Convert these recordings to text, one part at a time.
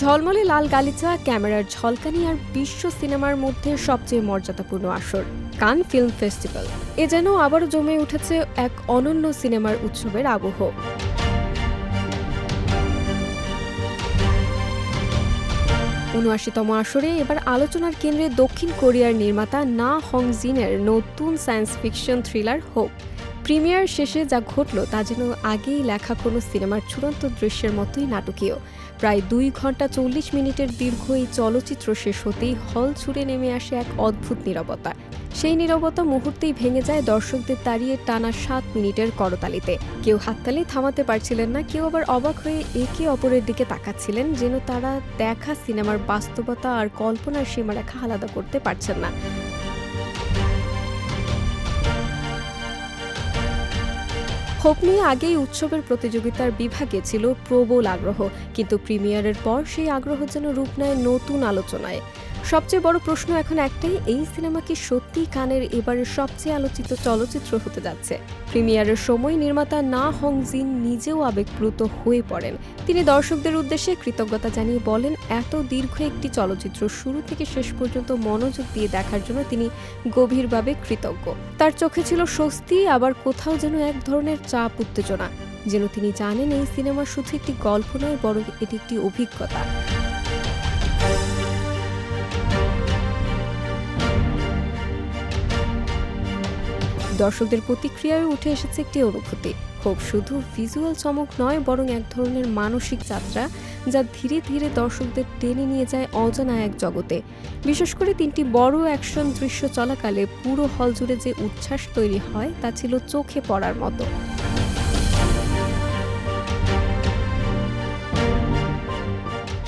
ঝলমলে লাল গালিচা, ক্যামেরার ঝলকানি আর বিশ্ব সিনেমার মধ্যে সবচেয়ে মর্যাদাপূর্ণ আসর কান ফিল্ম ফেস্টিভ্যাল। এ যেন আবারও জমে উঠেছে এক অনন্য সিনেমার উৎসবের আবহ। ৭৯তম আসরে এবার আলোচনার কেন্দ্রে দক্ষিণ কোরিয়ার নির্মাতা না হং জিনের নতুন science fiction thriller hope. Premier শেষে যা ঘটল তা যেন আগেই লেখা কোনো সিনেমার চূড়ান্ত দৃশ্যের মতোই নাটকীয়। প্রায় ২ ঘন্টা ৪০ মিনিটের দীর্ঘ এই চলচ্চিত্র শেষ হতেই হল ছুড়ে নেমে আসে এক অদ্ভুত নীরবতা। সেই নীরবতা মুহূর্তেই ভেঙে যায় দর্শকদের দাঁড়িয়ে টানা ৭ মিনিটের করতালিতে। কেউ হাততালি থামাতে পারছিলেন না, কেউ আবার অবাক হয়ে একে অপরের দিকে তাকাচ্ছিলেন, যেন তারা দেখা সিনেমার বাস্তবতা আর কল্পনার সীমারেখা আলাদা করতে পারছেন না। হোপ নিয়ে আগেই উৎসবের প্রতিযোগিতার বিভাগে ছিল প্রবল আগ্রহ, কিন্তু প্রিমিয়ারের পর সেই আগ্রহ যেন রূপ নেয় নতুন আলোচনায়। সবচেয়ে বড় প্রশ্ন এখন একটাই, এই সিনেমা কি সত্যিই কানের এবারের সবচেয়ে আলোচিত চলচ্চিত্র হতে যাচ্ছে? প্রিমিয়ারের সময় নির্মাতা না হং জিন নিজেও আবেগপ্লুত হয়ে পড়েন। তিনি দর্শকদের উদ্দেশ্যে কৃতজ্ঞতা জানিয়ে বলেন, এত দীর্ঘ একটি চলচ্চিত্র শুরু থেকে শেষ পর্যন্ত মনোযোগ দিয়ে দেখার জন্য তিনি গভীরভাবে কৃতজ্ঞ। তার চোখে ছিল স্বস্তি, আবার কোথাও যেন এক ধরনের চাপ, উত্তেজনা, যেন তিনি জানেন এই সিনেমা শুধু একটি গল্প নয়, বরং এটি একটি অভিজ্ঞতা। দর্শকদের প্রতিক্রিয়ায় উঠে এসেছে একটি অনুভূতি। হোপ শুধু ভিজুয়াল চমক নয়, বরং এক ধরনের মানসিক যাত্রা, যা ধীরে ধীরে দর্শকদের টেনে নিয়ে যায় অজানা এক জগতে। বিশেষ করে ৩টি বড় অ্যাকশন দৃশ্য চলাকালে পুরো হল জুড়ে যে উচ্ছ্বাস তৈরি হয় তা ছিল চোখে পড়ার মতো।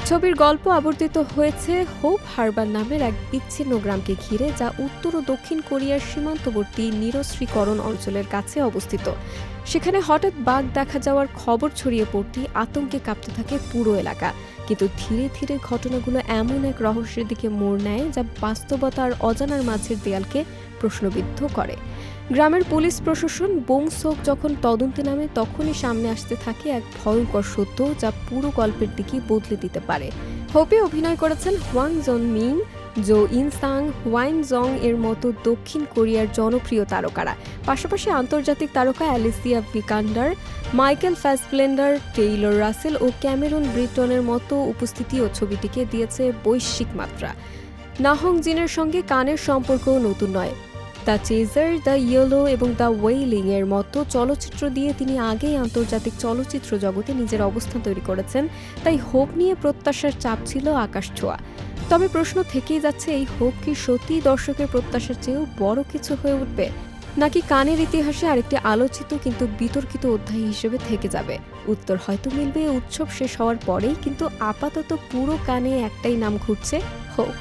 ছবির গল্প আবর্তিত হয়েছে হোপ হারবার নামের এক বিচ্ছিন্ন গ্রামকে ঘিরে, যা উত্তর ও দক্ষিণ কোরিয়ার সীমান্তবর্তী নিরস্ত্রীকরণ অঞ্চলের কাছে অবস্থিত। সেখানে হঠাৎ বাঘ দেখা যাওয়ার খবর ছড়িয়ে পড়তেই আতঙ্কে কাঁপতে থাকে পুরো এলাকা। কিন্তু ধীরে ধীরে ঘটনাগুলো এমন এক রহস্যের দিকে মোড় নেয়, যা বাস্তবতা আর অজানার মাঝের দেয়ালকে প্রশ্নবিদ্ধ করে। গ্রামের পুলিশ প্রশাসন বোংসোক যখন তদন্তে নামে, তখনই সামনে আসতে থাকে এক ভয়ঙ্কর সত্য, যা পুরো গল্পের দিকে বদলে দিতে পারে। হোপে অভিনয় করেছেন হোয়াং জন মিন, জো ইনসাং, ওয়াইন জং এর মতো দক্ষিণ কোরিয়ার জনপ্রিয় তারকারা। পাশাপাশি আন্তর্জাতিক তারকা অ্যালিসিয়া ভিকান্ডার, মাইকেল ফ্যাসব্লেন্ডার, টেইলর রাসেল ও ক্যামেরন ব্রিটনের মতো উপস্থিতিও ছবিটিকে দিয়েছে বৈশ্বিক মাত্রা। না হং জিনের সঙ্গে কানের সম্পর্কও নতুন নয়। দ্য চেজার, দ্য ইয়েলো এবং দ্য ওয়েইলিং এর মতো চলচ্চিত্র দিয়ে তিনি আগেই আন্তর্জাতিক চলচ্চিত্র জগতে নিজের অবস্থান তৈরি করেছেন। তাই হোপ নিয়ে প্রত্যাশার চাপ ছিল আকাশ ছোঁয়া। তবে প্রশ্ন থেকেই যাচ্ছে, এই হোপ কি সত্যিই দর্শকের প্রত্যাশার চেয়েও বড় কিছু হয়ে উঠবে, নাকি কানের ইতিহাসে আরেকটি আলোচিত কিন্তু বিতর্কিত অধ্যায় হিসেবে থেকে যাবে? উত্তর হয়তো মিলবে উৎসব শেষ হওয়ার পরেই, কিন্তু আপাতত পুরো কানে একটাই নাম ঘুরছে, হোপ।